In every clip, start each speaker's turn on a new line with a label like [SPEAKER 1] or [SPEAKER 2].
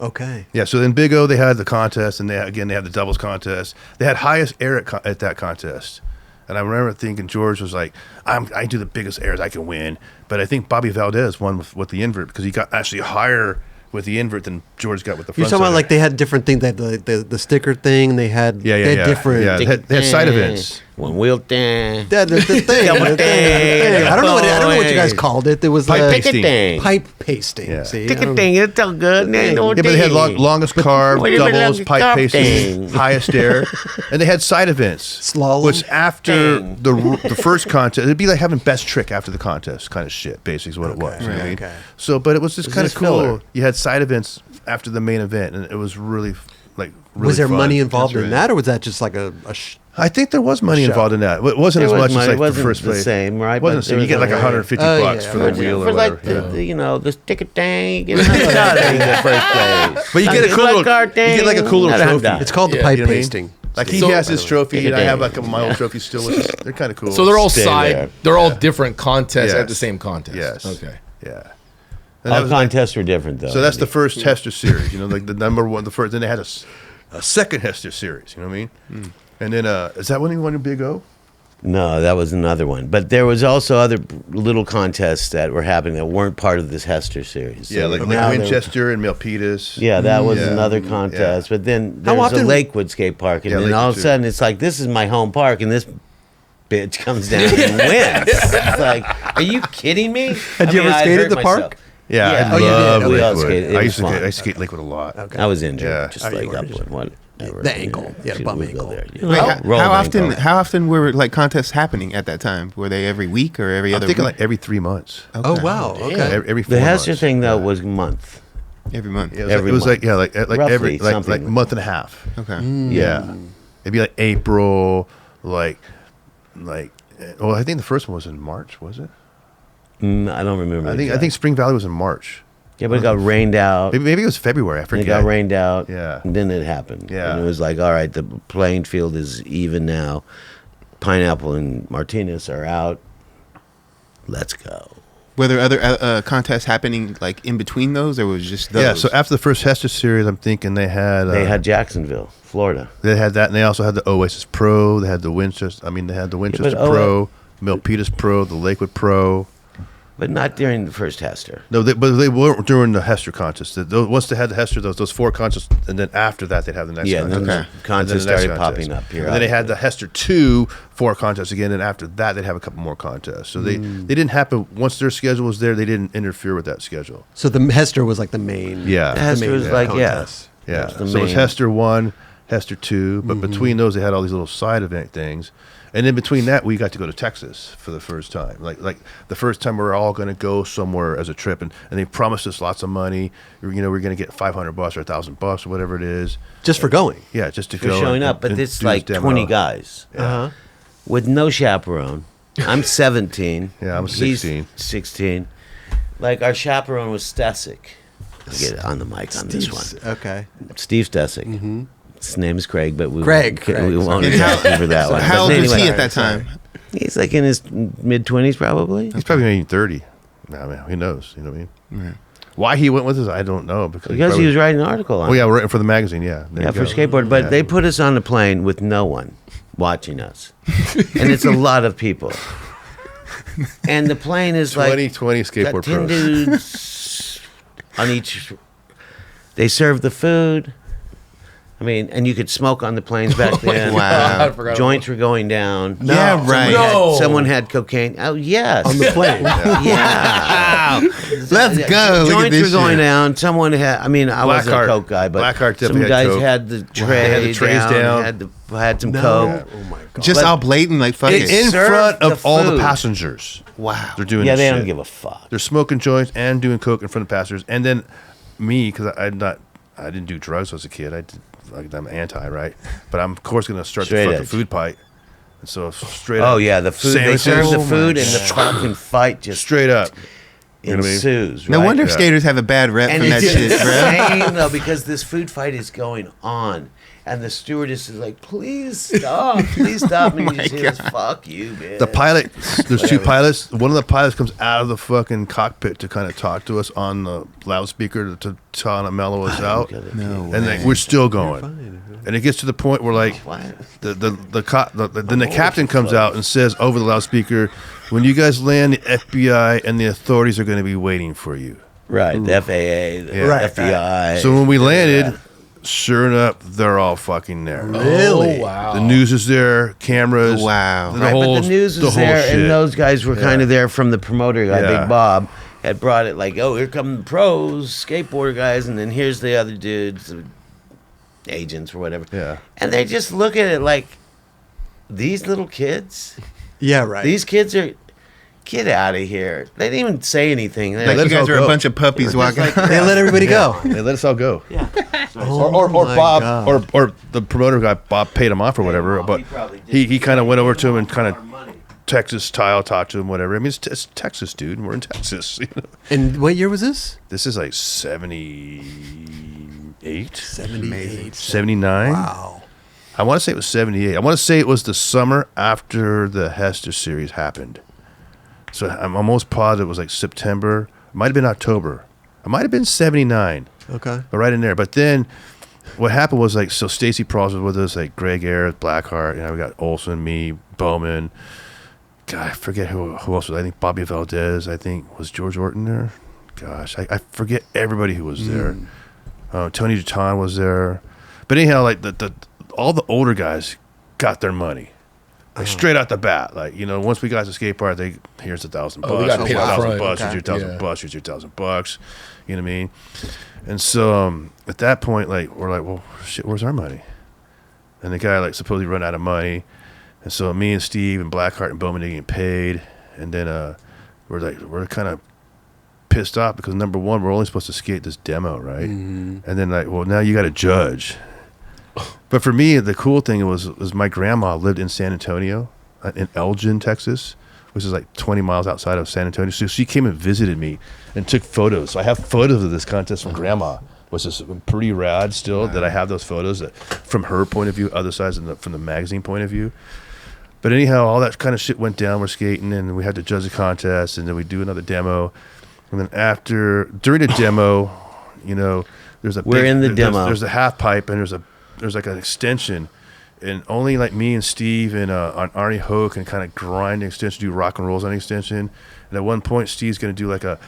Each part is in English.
[SPEAKER 1] Okay.
[SPEAKER 2] Yeah, so in Big O, they had the contest, and they had the doubles contest. They had highest air at that contest. And I remember thinking George was like, I do the biggest airs I can win. But I think Bobby Valdez won with the invert because he got actually higher with the invert than George got with the front.
[SPEAKER 1] You're talking about like they had different things, that the sticker thing, they had different...
[SPEAKER 2] Yeah, they had side events.
[SPEAKER 3] One wheel thing.
[SPEAKER 1] The thing. I don't know what you guys called it. It was
[SPEAKER 2] pipe pasting.
[SPEAKER 1] Pipe pasting.
[SPEAKER 2] Yeah.
[SPEAKER 1] See,
[SPEAKER 3] Thing. It's so good.
[SPEAKER 2] Yeah, but they had longest carve, doubles, pipe pasting, highest air, and they had side events.
[SPEAKER 1] Slalom.
[SPEAKER 2] Which after the first contest, it'd be like having best trick after the contest kind of shit, basically is what it was. You know what I mean?
[SPEAKER 1] Okay.
[SPEAKER 2] So, but it was just kind of
[SPEAKER 3] just
[SPEAKER 2] cool.
[SPEAKER 3] filler.
[SPEAKER 2] You had side events after the main event, and it was really really
[SPEAKER 1] was there
[SPEAKER 2] fun.
[SPEAKER 1] money involved in that, or was that just like a
[SPEAKER 2] I think there was money involved in that. It wasn't as much as like the first place.
[SPEAKER 3] Same, right?
[SPEAKER 2] It wasn't the same. You get like $150 for the wheel or whatever.
[SPEAKER 3] The ticket thing. You get $100 in the first place.
[SPEAKER 2] But you get a cool little, trophy.
[SPEAKER 1] It's called the pipe pasting.
[SPEAKER 2] Like he has his trophy, and I have like my old trophy still. They're kind of cool.
[SPEAKER 4] So they're all they're all different contests at the same contest.
[SPEAKER 2] Yes.
[SPEAKER 4] Okay.
[SPEAKER 2] Yeah.
[SPEAKER 3] All contests were different though.
[SPEAKER 2] So that's the first Hester series. You know, like the number one, the first. Then they had a second Hester series. You know what I mean? And then is that when you won your Big O?
[SPEAKER 3] No, that was another one. But there was also other little contests that were happening that weren't part of this Hester series.
[SPEAKER 2] Yeah,
[SPEAKER 3] So
[SPEAKER 2] like
[SPEAKER 3] now
[SPEAKER 2] Winchester and Milpitas.
[SPEAKER 3] Yeah, that was another contest. But then there was a Lakewood skate park, and then all of a sudden it's like, this is my home park, and this bitch comes down and wins. It's like, are you kidding me?
[SPEAKER 1] Had you ever skated the park?
[SPEAKER 2] Yeah, I love Lakewood. I used to skate Lakewood a lot.
[SPEAKER 3] Okay. I was injured, just like up one.
[SPEAKER 1] The ankle, bum ankle.
[SPEAKER 5] How often were like contests happening at that time? Were they every week or every other?
[SPEAKER 2] I think
[SPEAKER 5] week?
[SPEAKER 2] like every 3 months.
[SPEAKER 5] Okay.
[SPEAKER 1] Oh wow, okay.
[SPEAKER 2] Every 4
[SPEAKER 3] the
[SPEAKER 2] months.
[SPEAKER 3] Hester thing though was a month.
[SPEAKER 5] Every month.
[SPEAKER 2] Yeah, it was like every
[SPEAKER 3] roughly,
[SPEAKER 2] month and a half.
[SPEAKER 5] Okay.
[SPEAKER 2] Yeah, it'd be like April, like. Well, I think the first one was in March. Was it?
[SPEAKER 3] I don't remember.
[SPEAKER 2] I think Spring Valley was in March.
[SPEAKER 3] Yeah, but it got rained out.
[SPEAKER 2] Maybe it was February. I forget.
[SPEAKER 3] It got rained out.
[SPEAKER 2] Yeah.
[SPEAKER 3] And then it happened.
[SPEAKER 2] Yeah.
[SPEAKER 3] And it was like, all right, the playing field is even now. Pineapple and Martinez are out. Let's go.
[SPEAKER 5] Were there other contests happening like in between those, or was it just those?
[SPEAKER 2] Yeah. So after the first Hester series, I'm thinking they had
[SPEAKER 3] Jacksonville, Florida.
[SPEAKER 2] They had that, and they also had the Oasis Pro. They had the Winchester. They had the Winchester Pro, Milpitas Pro, the Lakewood Pro.
[SPEAKER 3] But not during the first Hester.
[SPEAKER 2] No, but they weren't during the Hester contest. Once they had the Hester, those 4 contests, and then after that they'd have the next contest.
[SPEAKER 3] And then the contests started popping up here.
[SPEAKER 2] And then they had the Hester 2 4 contests again, and after that they'd have a couple more contests. So they didn't happen once their schedule was there. They didn't interfere with that schedule.
[SPEAKER 1] So the Hester was like the main.
[SPEAKER 2] Yeah,
[SPEAKER 3] the Hester was like
[SPEAKER 1] contest.
[SPEAKER 2] Yeah. So it was Hester 1, Hester 2, but between those they had all these little side event things. And in between that, we got to go to Texas for the first time. Like the first time we were all going to go somewhere as a trip, and they promised us lots of money. We're going to get $500 or $1,000 or whatever it is,
[SPEAKER 1] just for going.
[SPEAKER 2] Yeah, just to
[SPEAKER 3] for
[SPEAKER 2] go
[SPEAKER 3] showing up. But this is like 20 guys with no chaperone. I'm 17.
[SPEAKER 2] Yeah, I'm 16.
[SPEAKER 3] He's 16. Like our chaperone was Stesic. Get it on the mic on this one.
[SPEAKER 1] Okay.
[SPEAKER 3] Steve Stesic. Mm-hmm. His name is Craig, but we won't ask him for that one.
[SPEAKER 5] How old was he at that time?
[SPEAKER 3] He's like in his mid-20s, probably.
[SPEAKER 2] He's probably maybe 30. I mean, who knows? You know what I mean? Right. Why he went with us, I don't know.
[SPEAKER 3] Because he was writing an article on it.
[SPEAKER 2] Oh, yeah, writing for the magazine, yeah.
[SPEAKER 3] For skateboard. But they put us on the plane with no one watching us. And it's a lot of people. And the plane is
[SPEAKER 2] 20 skateboard
[SPEAKER 3] got 10
[SPEAKER 2] pros.
[SPEAKER 3] dudes on each. They serve the food. I mean, and you could smoke on the planes back then.
[SPEAKER 5] Wow.
[SPEAKER 3] Joints were going down.
[SPEAKER 5] No. Yeah, right.
[SPEAKER 3] Someone had cocaine. Oh, yes.
[SPEAKER 1] On the plane.
[SPEAKER 3] Yeah.
[SPEAKER 5] Let's go.
[SPEAKER 3] Joints were going down. Someone had, I wasn't a coke guy, but some guys had the tray
[SPEAKER 2] they had the trays down.
[SPEAKER 3] Had some coke.
[SPEAKER 1] Oh, my God.
[SPEAKER 5] Just all blatant, like fuck it.
[SPEAKER 2] In front of all the passengers.
[SPEAKER 5] Wow.
[SPEAKER 2] They're doing
[SPEAKER 3] Yeah,
[SPEAKER 2] this
[SPEAKER 3] they
[SPEAKER 2] shit.
[SPEAKER 3] don't give a fuck.
[SPEAKER 2] They're smoking joints and doing coke in front of passengers. And then me, because I didn't do drugs as a kid. I'm anti, right? But I'm of course going to start
[SPEAKER 3] Straight
[SPEAKER 2] the
[SPEAKER 3] edge.
[SPEAKER 2] fucking food fight. And so straight
[SPEAKER 3] Oh
[SPEAKER 2] up.
[SPEAKER 3] yeah, the food.
[SPEAKER 2] Sandwiches.
[SPEAKER 3] They serve the food, and the fucking fight just
[SPEAKER 2] straight up. You know what I mean?
[SPEAKER 3] ensues.
[SPEAKER 5] No
[SPEAKER 3] right?
[SPEAKER 5] wonder skaters have a bad rep
[SPEAKER 3] And
[SPEAKER 5] from that
[SPEAKER 3] it's
[SPEAKER 5] shit, bro.
[SPEAKER 3] insane though, because this food fight is going on, And the stewardess is like, please stop. Please stop. And you just hear this, fuck you, bitch.
[SPEAKER 2] The pilot, there's two pilots. One of the pilots comes out of the fucking cockpit to kind of talk to us on the loudspeaker to try to mellow us out. And we're still going. And it gets to the point where, like, then the captain comes out and says over the loudspeaker, when you guys land, the FBI and the authorities are going to be waiting for you.
[SPEAKER 3] Right, the FAA, the FBI.
[SPEAKER 2] So when we landed, sure enough, they're all fucking there.
[SPEAKER 1] Really?
[SPEAKER 4] Oh, wow.
[SPEAKER 2] The news is there, cameras.
[SPEAKER 5] Wow.
[SPEAKER 3] Right, but the news is there, and those guys were kind of there from the promoter guy, Big Bob, had brought it like, oh, here come the pros, skateboarder guys, and then here's the other dudes, agents or whatever.
[SPEAKER 2] Yeah.
[SPEAKER 3] And they just look at it like, these little kids?
[SPEAKER 1] Yeah, right.
[SPEAKER 3] These kids are... Get out of here. They didn't even say anything.
[SPEAKER 5] Like you guys are a bunch of puppies walking.
[SPEAKER 1] They let everybody go.
[SPEAKER 2] They let us all go.
[SPEAKER 3] Yeah.
[SPEAKER 2] Or Bob, or the promoter guy, Bob paid him off or whatever. But he kind of went over to him and kind of Texas style, talked to him, whatever. I mean, it's Texas, dude, and we're in Texas. You know?
[SPEAKER 1] And what year was this?
[SPEAKER 2] This is like 78?
[SPEAKER 1] 78.
[SPEAKER 2] 79?
[SPEAKER 1] Wow.
[SPEAKER 2] I want to say it was 78. I want to say it was the summer after the Hester series happened. So I'm almost positive it was like September. It might have been October. It might have been 79.
[SPEAKER 1] Okay.
[SPEAKER 2] But right in there. But then what happened was, like, so Stacy Pross was with us, like Greg Ayers, Blackheart. You know, we got Olson, me, Bowman. God, I forget who else was. I think Bobby Valdez. I think was George Orton there. Gosh, I forget everybody who was there. Tony Duton was there. But anyhow, like all the older guys got their money. Like straight out the bat, like, you know, once we got to the skate park, here's $1,000 bucks.
[SPEAKER 4] We got paid up front.
[SPEAKER 2] Here's your $1,000 bucks. Here's your $1,000 bucks. You know what I mean? And so at that point, like, we're like, well, shit, where's our money? And the guy, like, supposedly run out of money. And so me and Steve and Blackheart and Bowman didn't get paid. And then we're kind of pissed off because, number one, we're only supposed to skate this demo, right? Mm-hmm. And then, like, well, now you got to judge. But for me, the cool thing was my grandma lived in San Antonio, in Elgin, Texas, which is like 20 miles outside of San Antonio. So she came and visited me and took photos. So I have photos of this contest from Grandma, which is pretty rad still, that I have those photos from her point of view, other sides from the magazine point of view. But anyhow, all that kind of shit went down. We're skating, and we had to judge the contest, and then we do another demo. And then during the demo, you know, there's a half pipe, and there's like an extension, and only like me and Steve and Arnie Ho can kind of grind the extension, do rock and rolls on the extension. And at one point, Steve's gonna do like a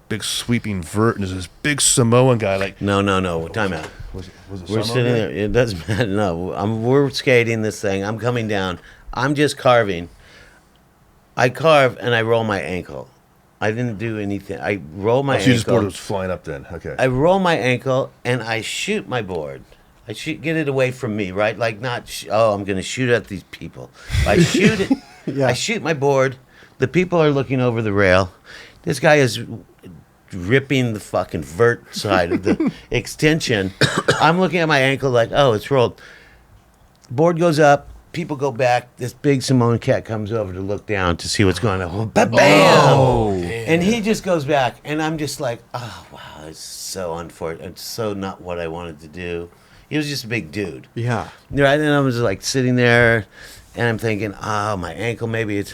[SPEAKER 2] big sweeping vert, and there's this big Samoan guy like.
[SPEAKER 3] No. Time out.
[SPEAKER 2] Was it
[SPEAKER 3] we're sitting there. It doesn't matter. No, we're skating this thing. I'm coming down. I'm just carving. I carve and I roll my ankle. I didn't do anything. I roll my ankle.
[SPEAKER 2] So you just board was flying up then. Okay.
[SPEAKER 3] I roll my ankle and I shoot my board. I get it away from me, right? Like not, I'm going to shoot at these people. I shoot it. Yeah. I shoot my board. The people are looking over the rail. This guy is ripping the fucking vert side of the extension. I'm looking at my ankle like, oh, it's rolled. Board goes up. People go back. This big Samoan cat comes over to look down to see what's going on. Bam! Oh, and he just goes back. And I'm just like, oh, wow, it's so unfortunate. It's so not what I wanted to do. He was just a big dude.
[SPEAKER 1] Yeah.
[SPEAKER 3] Right? And I was like sitting there, and I'm thinking, oh, my ankle, maybe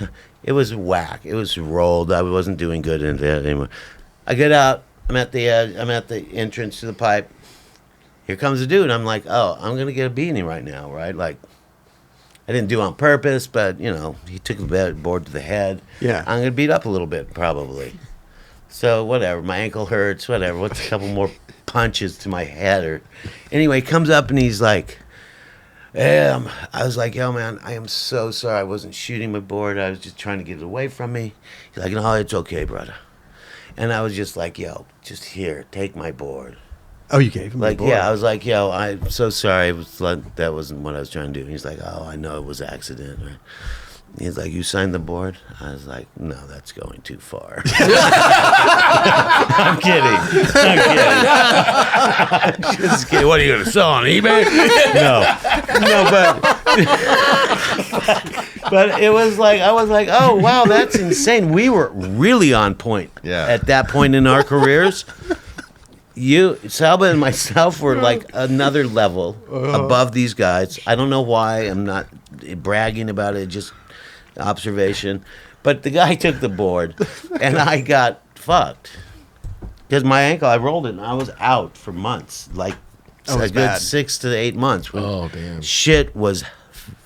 [SPEAKER 3] it was whack. It was rolled. I wasn't doing good in that anymore. I get out. I'm at the entrance to the pipe. Here comes a dude. I'm like, oh, I'm going to get a beanie right now, right? Like, I didn't do it on purpose, but, you know, he took the board to the head.
[SPEAKER 1] Yeah.
[SPEAKER 3] I'm going to beat up a little bit, probably. So, whatever. My ankle hurts, whatever. What's a couple more punches to my head? Or anyway, he comes up and he's like, I was like, yo, man, I am so sorry. I wasn't shooting my board. I was just trying to get it away from me. He's like, no, it's okay, brother. And I was just like, yo, just here, take my board.
[SPEAKER 1] Oh, you gave him the board?
[SPEAKER 3] Yeah, I was like, yo, I'm so sorry. It was like, that wasn't what I was trying to do. And he's like, oh, I know it was an accident. Right? He's like, you signed the board? I was like, no, that's going too far. I'm kidding. Just kidding. What are you going to sell on eBay? No, but it was like, I was like, oh, wow, that's insane. We were really on point at that point in our careers. Alba and myself were like another level above these guys. I don't know why. I'm not bragging about it, just observation. But the guy took the board, and I got fucked. Because my ankle, I rolled it, and I was out for months. Like, a good bad. 6 to 8 months.
[SPEAKER 4] Oh, damn.
[SPEAKER 3] Shit was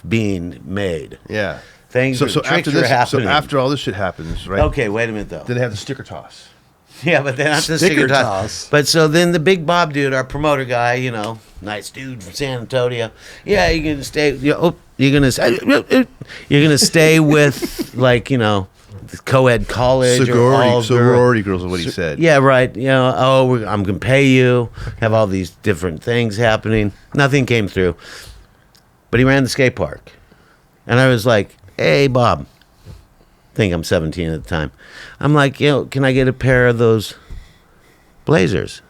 [SPEAKER 3] being made.
[SPEAKER 2] Yeah.
[SPEAKER 3] Tricks were happening.
[SPEAKER 2] So after all this shit happens, right?
[SPEAKER 3] Okay, wait a minute, though.
[SPEAKER 2] Then they have the sticker toss.
[SPEAKER 3] Yeah, but then after the sticker toss. But so then the big Bob dude, our promoter guy, nice dude from San Antonio. Yeah, you're gonna stay. You're gonna stay with the co-ed college
[SPEAKER 2] sorority girls is what he said.
[SPEAKER 3] Yeah, right. I'm gonna pay you. Have all these different things happening. Nothing came through. But he ran the skate park, and I was like, "Hey, Bob." I think I'm 17 at the time. I'm like, can I get a pair of those blazers?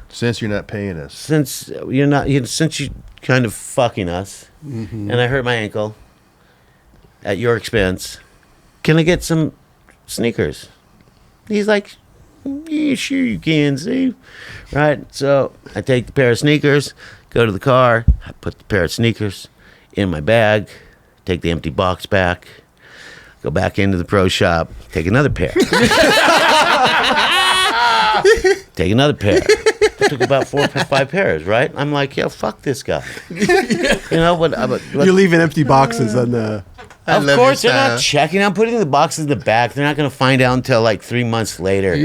[SPEAKER 2] Since you're not paying us.
[SPEAKER 3] Since you're kind of fucking us, and I hurt my ankle at your expense, can I get some sneakers? He's like, yeah, sure you can, see? Right? So I take the pair of sneakers, go to the car, I put the pair of sneakers in my bag, take the empty box back, go back into the pro shop, take another pair. Take another pair. I took about 4 or 5 pairs, right? I'm like, fuck this guy.
[SPEAKER 1] You're leaving empty boxes on the...
[SPEAKER 3] Of course, they're not checking. I'm putting the boxes in the back. They're not going to find out until like 3 months later.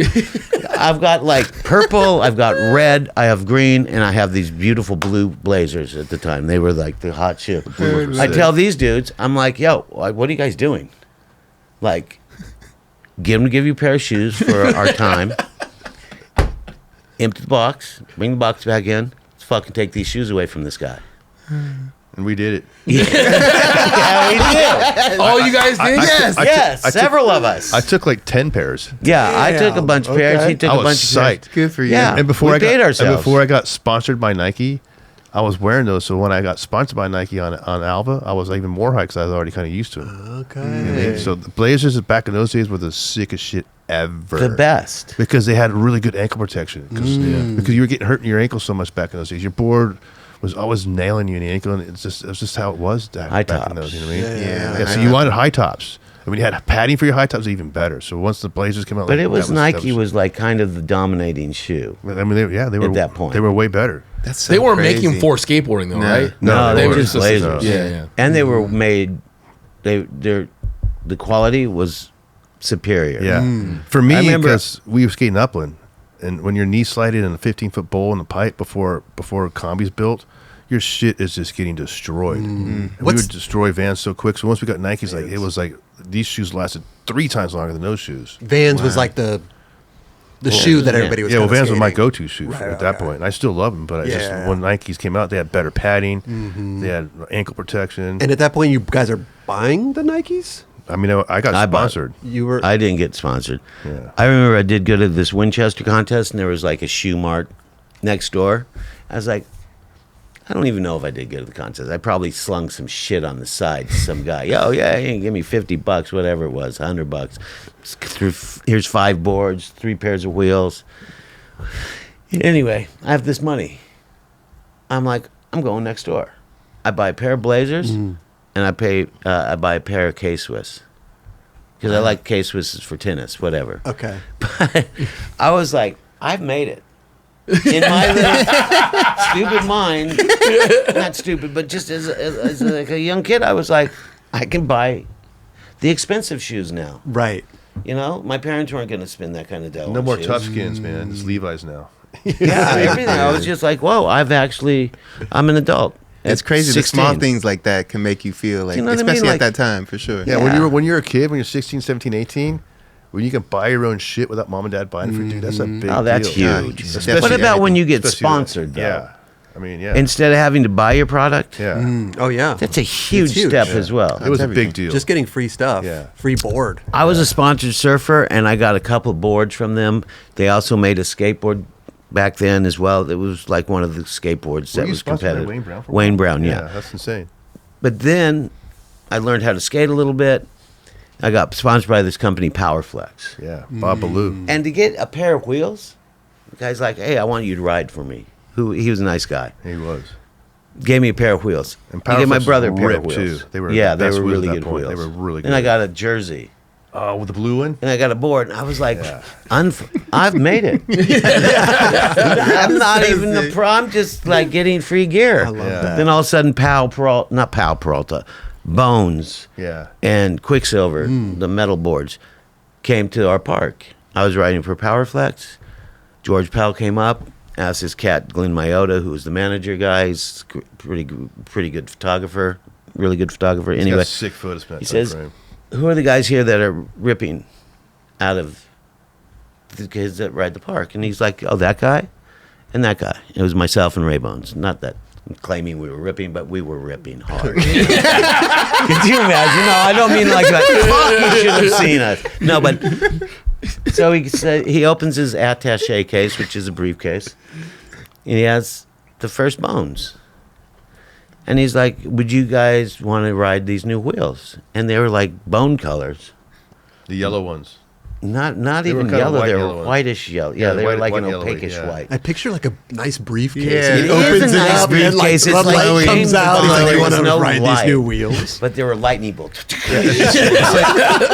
[SPEAKER 3] I've got like purple, I've got red, I have green, and I have these beautiful blue blazers at the time. They were like the hot shit. I tell these dudes, I'm like, what are you guys doing? Like, get them to give you a pair of shoes for our time. Empty the box, bring the box back in. Let's fucking take these shoes away from this guy.
[SPEAKER 2] And we did it.
[SPEAKER 3] Yeah, we did.
[SPEAKER 4] Oh, you guys did?
[SPEAKER 3] Yes, several of us.
[SPEAKER 2] I took like 10 pairs.
[SPEAKER 3] Yeah, I took a bunch of pairs. He took a bunch of pairs.
[SPEAKER 5] Good for you.
[SPEAKER 3] Yeah,
[SPEAKER 2] and before
[SPEAKER 3] ourselves.
[SPEAKER 2] Before I got sponsored by Nike, I was wearing those. So when I got sponsored by Nike on Alba, I was even more high because I was already kind of used to it.
[SPEAKER 1] Okay.
[SPEAKER 2] So the Blazers back in those days were the sickest shit ever.
[SPEAKER 3] The best.
[SPEAKER 2] Because they had really good ankle protection. Because you were getting hurt in your ankle so much back in those days. Your board was always nailing you in the ankle, and it was just how it was back in those. You know what I mean?
[SPEAKER 1] Yeah.
[SPEAKER 2] So you wanted high tops. And when you had padding for your high tops, even better. So once the Blazers came out,
[SPEAKER 3] But it was Nike was like kind of the dominating shoe.
[SPEAKER 2] I mean, they were
[SPEAKER 3] at that point.
[SPEAKER 2] They were way better.
[SPEAKER 5] That's
[SPEAKER 4] They weren't
[SPEAKER 5] crazy.
[SPEAKER 4] making for skateboarding though, right?
[SPEAKER 3] No, they were
[SPEAKER 2] weren't.
[SPEAKER 3] just blazers.
[SPEAKER 4] Yeah.
[SPEAKER 3] And they were made. The quality was superior.
[SPEAKER 2] Yeah. For me,
[SPEAKER 3] I remember-
[SPEAKER 2] because we were skating upland, and when your knee slided in a 15-foot bowl in the pipe before Combi's built, your shit is just getting destroyed. And we would destroy Vans so quick. So once we got Nikes, it was like these shoes lasted 3 times longer than those shoes.
[SPEAKER 1] Vans was like the shoe that everybody was.
[SPEAKER 2] Yeah, well,
[SPEAKER 1] kinda
[SPEAKER 2] Vans were my
[SPEAKER 1] skating.
[SPEAKER 2] go-to shoe at that point. And I still love them, but I just when Nikes came out, they had better padding, they had ankle protection.
[SPEAKER 1] And at that point, you guys are buying the Nikes.
[SPEAKER 2] I mean, I got sponsored.
[SPEAKER 3] I didn't get sponsored.
[SPEAKER 2] Yeah.
[SPEAKER 3] I remember I did go to this Winchester contest, and there was like a shoe mart next door. I was like, I don't even know if I did go to the contest. I probably slung some shit on the side to some guy. Oh yeah, give me $50, whatever it was, $100. Here's 5 boards, 3 pairs of wheels. Anyway, I have this money. I'm like, I'm going next door. I buy a pair of blazers, and I buy a pair of K-Swiss. Because I like K-Swisses for tennis, whatever.
[SPEAKER 1] Okay.
[SPEAKER 3] But I was like, I've made it. In my little stupid mind, not stupid, but just as like a young kid, I was like, I can buy the expensive shoes now.
[SPEAKER 1] Right.
[SPEAKER 3] My parents weren't going to spend that kind of dough.
[SPEAKER 2] No
[SPEAKER 3] on
[SPEAKER 2] more
[SPEAKER 3] shoes.
[SPEAKER 2] tough skins, man. It's Levi's now.
[SPEAKER 3] Yeah, everything. I was just like, whoa, I'm an adult.
[SPEAKER 5] It's crazy.
[SPEAKER 3] 16.
[SPEAKER 5] The small things like that can make you feel like,
[SPEAKER 3] You know what I mean?
[SPEAKER 5] especially
[SPEAKER 3] Like-
[SPEAKER 5] at that time, for sure.
[SPEAKER 2] Yeah,
[SPEAKER 3] Yeah.
[SPEAKER 2] when you're a kid, when you're 16, 17, 18, when you can buy your own shit without mom and dad buying it for you, dude, that's a big
[SPEAKER 3] Oh, that's
[SPEAKER 2] deal.
[SPEAKER 3] huge.
[SPEAKER 5] Especially
[SPEAKER 3] What about when you get
[SPEAKER 2] Especially
[SPEAKER 3] sponsored, though?
[SPEAKER 2] Yeah. I mean, yeah.
[SPEAKER 3] Instead of having to buy your product?
[SPEAKER 2] yeah.
[SPEAKER 1] Oh yeah.
[SPEAKER 3] That's a huge
[SPEAKER 1] huge.
[SPEAKER 3] step
[SPEAKER 1] Yeah.
[SPEAKER 3] as well.
[SPEAKER 2] It was a
[SPEAKER 5] everything.
[SPEAKER 2] big deal.
[SPEAKER 1] Just getting free stuff.
[SPEAKER 2] Yeah.
[SPEAKER 1] Free board.
[SPEAKER 3] I was a sponsored surfer, and I got a couple of boards from them. They also made a skateboard back then as well. It was like one of the skateboards
[SPEAKER 2] Were
[SPEAKER 3] that
[SPEAKER 2] you
[SPEAKER 3] was
[SPEAKER 2] sponsored by
[SPEAKER 3] competitive.
[SPEAKER 2] Wayne Brown for a
[SPEAKER 3] Wayne
[SPEAKER 2] while?
[SPEAKER 3] Brown, yeah.
[SPEAKER 2] That's insane.
[SPEAKER 3] But then I learned how to skate a little bit. I got sponsored by this company, Powerflex.
[SPEAKER 2] Yeah. Bob Ballou.
[SPEAKER 3] And to get a pair of wheels The guy's like, hey, I want you to ride for me. He was a nice guy.
[SPEAKER 2] He was.
[SPEAKER 3] Gave me a pair of wheels.
[SPEAKER 2] And
[SPEAKER 3] he gave my brother a pair
[SPEAKER 2] ripped
[SPEAKER 3] of wheels.
[SPEAKER 2] Too. They were
[SPEAKER 3] really good
[SPEAKER 2] point.
[SPEAKER 3] wheels.
[SPEAKER 2] They were really good.
[SPEAKER 3] And I got a jersey.
[SPEAKER 2] Oh, with the blue one?
[SPEAKER 3] And I got a board. And I was like, I've made it. I'm not even the pro. I'm just like getting free gear.
[SPEAKER 1] I love that.
[SPEAKER 3] Then all of a sudden, Peralta, Bones and Quicksilver, the metal boards, came to our park. I was riding for Powerflex. George Powell came up, asked his cat, Glenn Mayota, who was the manager guy. He's pretty good photographer, really good photographer.
[SPEAKER 2] He's
[SPEAKER 3] anyway,
[SPEAKER 2] got sick photos from that
[SPEAKER 3] he says,
[SPEAKER 2] frame.
[SPEAKER 3] who are the guys here that are ripping out of the kids that ride the park? And he's like, oh, that guy and that guy. It was myself and Ray Bones. Not that I'm claiming we were ripping, but we were ripping hard. Could you imagine? No, I don't mean like that. You should have seen us. No, but so he said he opens his attaché case, which is a briefcase, and he has the first Bones. And he's like, would you guys want to ride these new wheels? And they were like bone colors.
[SPEAKER 2] The yellow ones.
[SPEAKER 3] Not even
[SPEAKER 2] kind of
[SPEAKER 3] yellow.
[SPEAKER 2] white
[SPEAKER 3] They were
[SPEAKER 2] yellow ones.
[SPEAKER 3] whitish yellow. Yeah, they were like an
[SPEAKER 2] yellowy,
[SPEAKER 3] opaquish
[SPEAKER 2] yeah.
[SPEAKER 3] white.
[SPEAKER 1] I picture like a nice briefcase.
[SPEAKER 5] Yeah.
[SPEAKER 1] And he
[SPEAKER 3] It is
[SPEAKER 1] opens
[SPEAKER 3] a
[SPEAKER 1] it
[SPEAKER 3] nice
[SPEAKER 1] up and like
[SPEAKER 3] briefcase. It's
[SPEAKER 1] the
[SPEAKER 3] like
[SPEAKER 1] light comes
[SPEAKER 3] James
[SPEAKER 1] out. He's like,
[SPEAKER 3] Bond.
[SPEAKER 1] you want
[SPEAKER 3] There's
[SPEAKER 1] to
[SPEAKER 3] no
[SPEAKER 1] ride
[SPEAKER 3] light.
[SPEAKER 1] these new wheels?
[SPEAKER 3] But there were lightning bolts.
[SPEAKER 2] You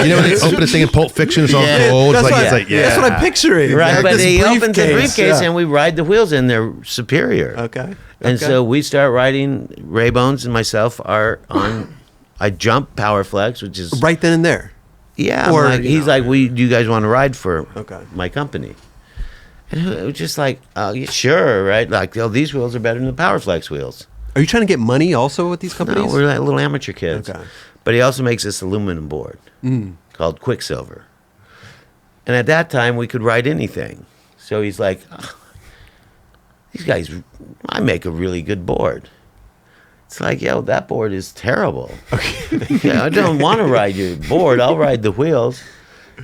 [SPEAKER 2] know when they open this thing in Pulp Fiction, it's all gold.
[SPEAKER 1] That's,
[SPEAKER 2] Like,
[SPEAKER 1] what,
[SPEAKER 2] it's like, yeah.
[SPEAKER 1] that's what I'm picturing.
[SPEAKER 3] Right,
[SPEAKER 1] Like
[SPEAKER 3] but
[SPEAKER 1] this
[SPEAKER 3] he opens the briefcase
[SPEAKER 1] yeah.
[SPEAKER 3] and we ride the wheels and they're superior.
[SPEAKER 1] Okay.
[SPEAKER 3] And so we start riding. Ray Bones and myself are on. I jump Powerflex, which is
[SPEAKER 1] right then and there.
[SPEAKER 3] yeah.
[SPEAKER 1] Or,
[SPEAKER 3] He's like, do you guys want to ride for
[SPEAKER 1] Okay.
[SPEAKER 3] my company? And it was just like, yeah, sure, right? Like, oh, these wheels are better than the Powerflex wheels.
[SPEAKER 1] Are you trying to get money also with these companies?
[SPEAKER 3] No, we're like little amateur kids.
[SPEAKER 1] Okay.
[SPEAKER 3] But he also makes this aluminum board called Quicksilver. And at that time, we could ride anything. So he's like, these guys, I make a really good board. It's like, yo, that board is terrible. Okay. Yeah, I don't want to ride your board. I'll ride the wheels.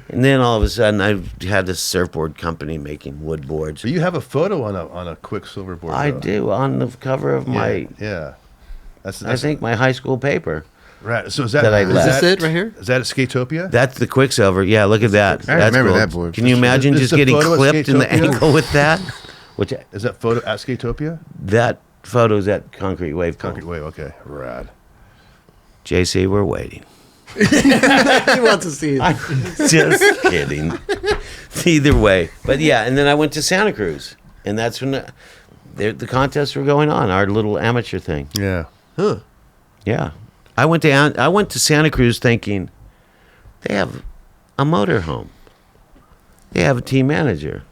[SPEAKER 3] And then all of a sudden, I had this surfboard company making wood boards.
[SPEAKER 2] But you have a photo on a Quicksilver board.
[SPEAKER 3] I
[SPEAKER 2] though.
[SPEAKER 3] do on the cover of my,
[SPEAKER 2] Yeah. That's
[SPEAKER 3] I think my high school paper.
[SPEAKER 2] Right. So is that,
[SPEAKER 3] that I
[SPEAKER 2] is
[SPEAKER 3] left.
[SPEAKER 1] Is this it right here?
[SPEAKER 2] Is that a Skatopia?
[SPEAKER 3] That's the Quicksilver. Yeah, look at that.
[SPEAKER 5] I
[SPEAKER 3] That's
[SPEAKER 5] remember
[SPEAKER 3] cool.
[SPEAKER 5] that board.
[SPEAKER 3] Can you imagine
[SPEAKER 2] Is
[SPEAKER 3] just
[SPEAKER 2] the
[SPEAKER 3] getting
[SPEAKER 2] photo at
[SPEAKER 3] clipped in the
[SPEAKER 2] Skatopia?
[SPEAKER 3] ankle with that? Which
[SPEAKER 2] Is that photo at Skatopia?
[SPEAKER 3] that photo's at Concrete Wave.
[SPEAKER 2] Concrete Wave. Okay. Rad.
[SPEAKER 3] JC, we're waiting.
[SPEAKER 1] He wants to see it.
[SPEAKER 3] Just kidding. Either way, but yeah. And then I went to Santa Cruz, and that's when the contests were going on. Our little amateur thing.
[SPEAKER 2] Yeah.
[SPEAKER 1] Huh.
[SPEAKER 3] Yeah, I went to Santa Cruz thinking they have a motorhome, they have a team manager,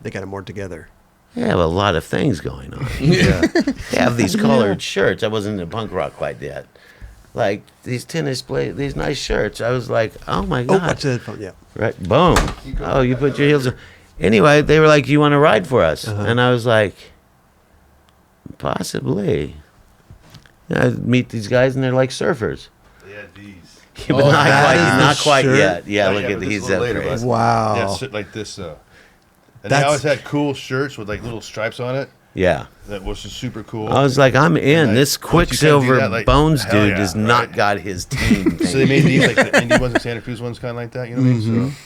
[SPEAKER 1] They got it more together.
[SPEAKER 3] they have a lot of things going on.
[SPEAKER 2] Yeah.
[SPEAKER 3] They have these colored shirts. I wasn't in punk rock quite yet. Like these these nice shirts. I was like, oh my
[SPEAKER 1] Oh,
[SPEAKER 3] god!
[SPEAKER 1] watch the headphone. Yeah.
[SPEAKER 3] Right, boom. Oh, you put your heels on. Anyway, they were like, you want to ride for us? And I was like, possibly. And I meet these guys, and they're like surfers.
[SPEAKER 2] Yeah, these.
[SPEAKER 3] But not quite
[SPEAKER 1] shirt?
[SPEAKER 3] yet. Yeah, look
[SPEAKER 2] yeah,
[SPEAKER 3] at
[SPEAKER 2] but this
[SPEAKER 3] these
[SPEAKER 2] is a little later,
[SPEAKER 3] crazy.
[SPEAKER 2] but-
[SPEAKER 1] Wow.
[SPEAKER 2] Yeah, sit like this though. And
[SPEAKER 1] That's-
[SPEAKER 2] they always had cool shirts with like little stripes on it.
[SPEAKER 3] Yeah.
[SPEAKER 2] That was just super cool.
[SPEAKER 3] I was like, I'm in.
[SPEAKER 2] And
[SPEAKER 3] this
[SPEAKER 2] once you kinda do
[SPEAKER 3] Quicksilver
[SPEAKER 2] that, like,
[SPEAKER 3] Bones
[SPEAKER 2] hell
[SPEAKER 3] dude
[SPEAKER 2] yeah,
[SPEAKER 3] has not
[SPEAKER 2] right?
[SPEAKER 3] got his team thing.
[SPEAKER 2] So they made these like the indie ones and Santa Cruz ones, kind of like that. You know what I mean? So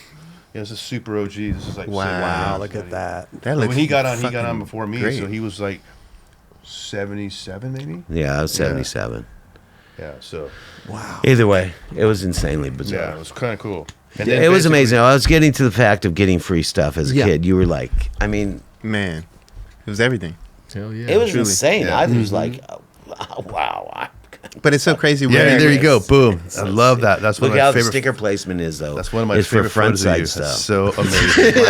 [SPEAKER 2] yeah, this is super OG. This is like
[SPEAKER 1] Wow, look at that.
[SPEAKER 5] That
[SPEAKER 2] But
[SPEAKER 5] looks
[SPEAKER 2] when he got on
[SPEAKER 5] fucking
[SPEAKER 2] before me,
[SPEAKER 5] great.
[SPEAKER 2] so he was like 77 maybe.
[SPEAKER 3] Yeah, I was 77.
[SPEAKER 2] Yeah, so
[SPEAKER 1] Wow.
[SPEAKER 3] Either way, it was insanely bizarre.
[SPEAKER 2] yeah, it was kind of cool. And
[SPEAKER 3] It
[SPEAKER 2] then
[SPEAKER 3] was
[SPEAKER 2] basically-
[SPEAKER 3] amazing. I was getting to the fact of getting free stuff as a
[SPEAKER 1] Yeah.
[SPEAKER 3] kid. You were like, I mean,
[SPEAKER 5] Man, it was everything.
[SPEAKER 4] Hell yeah.
[SPEAKER 3] it was
[SPEAKER 5] truly.
[SPEAKER 3] insane.
[SPEAKER 2] Yeah.
[SPEAKER 3] I was like, oh, wow.
[SPEAKER 5] But it's so crazy.
[SPEAKER 2] Yeah,
[SPEAKER 5] wearing-
[SPEAKER 2] there you go. Boom.
[SPEAKER 3] So
[SPEAKER 2] I love
[SPEAKER 3] sick.
[SPEAKER 2] that. That's one
[SPEAKER 3] Look
[SPEAKER 2] of my
[SPEAKER 3] how the
[SPEAKER 2] favorite.
[SPEAKER 3] sticker placement is, though.
[SPEAKER 2] That's one of my
[SPEAKER 3] it's
[SPEAKER 2] favorite
[SPEAKER 3] for front
[SPEAKER 2] photos of you.
[SPEAKER 3] side
[SPEAKER 2] That's
[SPEAKER 3] stuff.
[SPEAKER 2] so amazing.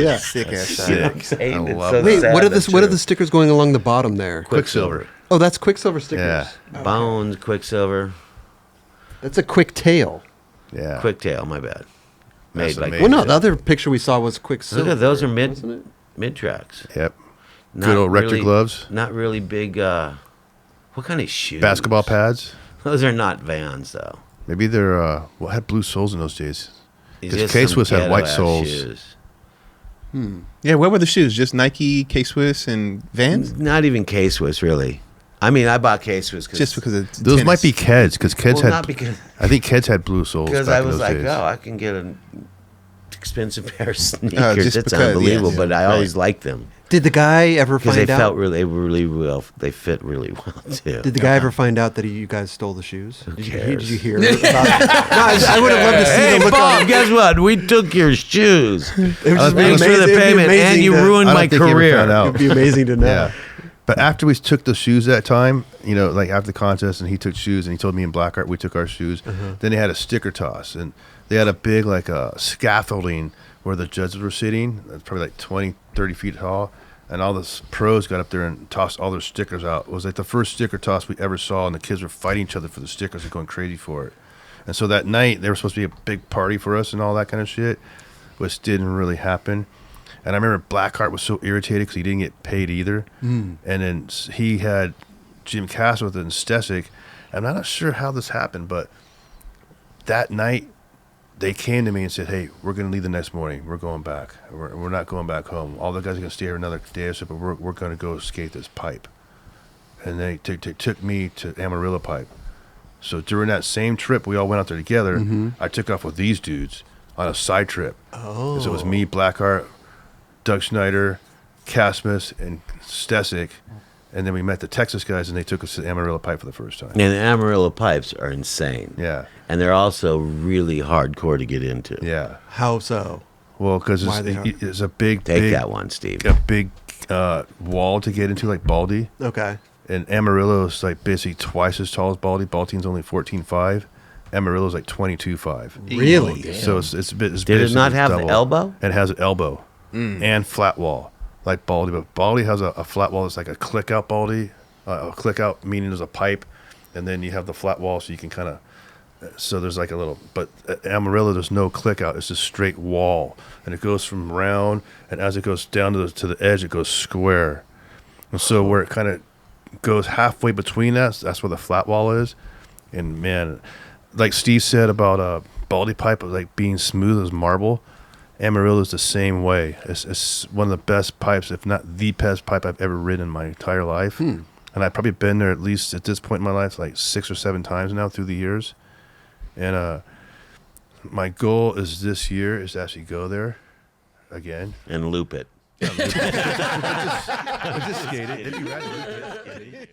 [SPEAKER 1] Yeah.
[SPEAKER 5] Sick ass
[SPEAKER 3] You know
[SPEAKER 5] shot.
[SPEAKER 3] what I'm saying?
[SPEAKER 2] I
[SPEAKER 3] It's
[SPEAKER 2] love
[SPEAKER 3] so
[SPEAKER 2] that.
[SPEAKER 1] Wait,
[SPEAKER 3] sad,
[SPEAKER 1] what are
[SPEAKER 3] but
[SPEAKER 1] what are
[SPEAKER 3] true.
[SPEAKER 1] the stickers going along the bottom there?
[SPEAKER 2] Quicksilver.
[SPEAKER 1] Oh, that's Quicksilver stickers.
[SPEAKER 2] Yeah.
[SPEAKER 3] Bones, Quicksilver,
[SPEAKER 1] That's a quick tail.
[SPEAKER 2] Yeah.
[SPEAKER 3] Quicktail. My bad.
[SPEAKER 2] That's
[SPEAKER 3] Made like
[SPEAKER 2] amazing.
[SPEAKER 1] Well, no, the other picture we saw was Quicksilver.
[SPEAKER 3] Look at those are
[SPEAKER 1] wasn't it?
[SPEAKER 3] mid tracks.
[SPEAKER 2] Yep.
[SPEAKER 3] Not
[SPEAKER 2] Good old rector
[SPEAKER 3] really-
[SPEAKER 2] gloves.
[SPEAKER 3] Not really big. What kind of shoes?
[SPEAKER 2] Basketball pads.
[SPEAKER 3] Those are not Vans though.
[SPEAKER 2] Maybe they're well, had blue soles in those days.
[SPEAKER 3] These
[SPEAKER 2] Because
[SPEAKER 3] just some
[SPEAKER 2] K-Swiss had white
[SPEAKER 3] ghetto-ass
[SPEAKER 2] soles.
[SPEAKER 3] shoes.
[SPEAKER 5] Yeah, what were the shoes? Just Nike, K-Swiss, and Vans?
[SPEAKER 3] Not even K-Swiss, really. I mean, I bought K-Swiss
[SPEAKER 5] Just because of
[SPEAKER 2] Those
[SPEAKER 5] tennis.
[SPEAKER 2] might be Keds because Keds
[SPEAKER 3] well,
[SPEAKER 2] had.
[SPEAKER 3] not because
[SPEAKER 2] I think Keds had blue soles.
[SPEAKER 3] because
[SPEAKER 2] back
[SPEAKER 3] I
[SPEAKER 2] in
[SPEAKER 3] was
[SPEAKER 2] those
[SPEAKER 3] like,
[SPEAKER 2] days.
[SPEAKER 3] oh, I can get a expensive pair of sneakers.
[SPEAKER 5] just
[SPEAKER 3] It's
[SPEAKER 5] because,
[SPEAKER 3] unbelievable,
[SPEAKER 5] yes.
[SPEAKER 3] but I
[SPEAKER 5] Right.
[SPEAKER 3] always liked them
[SPEAKER 1] Did the guy ever
[SPEAKER 3] because
[SPEAKER 1] find
[SPEAKER 3] they
[SPEAKER 1] out?
[SPEAKER 3] felt really well. They fit really well too.
[SPEAKER 1] Did the guy ever find out that you guys stole the shoes? Did
[SPEAKER 3] cares?
[SPEAKER 1] you hear about it? No, I would have loved to see
[SPEAKER 3] Hey
[SPEAKER 1] the look
[SPEAKER 3] Bob,
[SPEAKER 1] on.
[SPEAKER 3] guess what? We took your shoes.
[SPEAKER 1] It would just be
[SPEAKER 3] Thanks for
[SPEAKER 1] amazing-
[SPEAKER 3] the
[SPEAKER 1] it'd be
[SPEAKER 3] payment, and
[SPEAKER 1] amazing
[SPEAKER 3] you
[SPEAKER 1] to-
[SPEAKER 3] ruined
[SPEAKER 2] I don't
[SPEAKER 3] my
[SPEAKER 2] think he ever
[SPEAKER 3] career.
[SPEAKER 2] found out.
[SPEAKER 1] It'd be amazing to know.
[SPEAKER 2] Yeah. But after we took the shoes that time, like after the contest, and he took shoes, and he told me and Blackheart we took our shoes. Then they had a sticker toss, and they had a big scaffolding where the judges were sitting. It's probably like 20, 30 feet tall, and all the pros got up there and tossed all their stickers out. It was like the first sticker toss we ever saw, and the kids were fighting each other for the stickers and going crazy for it. And so that night, there was supposed to be a big party for us and all that kind of shit, which didn't really happen. And I remember Blackheart was so irritated because he didn't get paid either. And then he had Jim Castleton and Stesic. And I'm not sure how this happened, but that night they came to me and said, "Hey, we're going to leave the next morning. We're going back. We're not going back home. All the guys are going to stay here another day or so, but we're going to go skate this pipe." And they took me to Amarillo Pipe. So during that same trip, we all went out there together. I took off with these dudes on a side trip. Oh. So it was me, Blackheart, Doug Schneider, Casmus, and Stesic. And then we met the Texas guys, and they took us to Amarillo Pipe for the first time.
[SPEAKER 3] And the Amarillo pipes are insane.
[SPEAKER 2] Yeah.
[SPEAKER 3] And they're also really hardcore to get into.
[SPEAKER 2] Yeah.
[SPEAKER 1] How so?
[SPEAKER 2] Well, because
[SPEAKER 1] Why they hard?
[SPEAKER 2] it's a big,
[SPEAKER 3] Take that one, Steve.
[SPEAKER 2] a big wall to get into, like Baldy.
[SPEAKER 1] Okay.
[SPEAKER 2] And Amarillo is like basically twice as tall as Baldy. Baldy's only 14.5. Amarillo's like 22.5.
[SPEAKER 1] Really?
[SPEAKER 2] So it's a bit. It's
[SPEAKER 3] Did it
[SPEAKER 2] basically
[SPEAKER 3] not have the
[SPEAKER 2] double.
[SPEAKER 3] elbow?
[SPEAKER 2] It has an elbow and flat wall like Baldy, but Baldy has a flat wall that's like a click out Baldy. A click out meaning there's a pipe, and then you have the flat wall so you can kind of. So there's like a little, but at Amarillo there's no click out. It's a straight wall, and it goes from round, and as it goes down to the edge, it goes square. And so where it kind of goes halfway between that's where the flat wall is. And man, like Steve said about Baldy pipe, like being smooth as marble. Amarillo is the same way. It's one of the best pipes, if not the best pipe I've ever ridden in my entire life. And I've probably been there at least at this point in my life like 6 or 7 times now through the years. And my goal is this year is to actually go there again.
[SPEAKER 3] And loop it.
[SPEAKER 2] Just skate it. It'd be rad to loop it.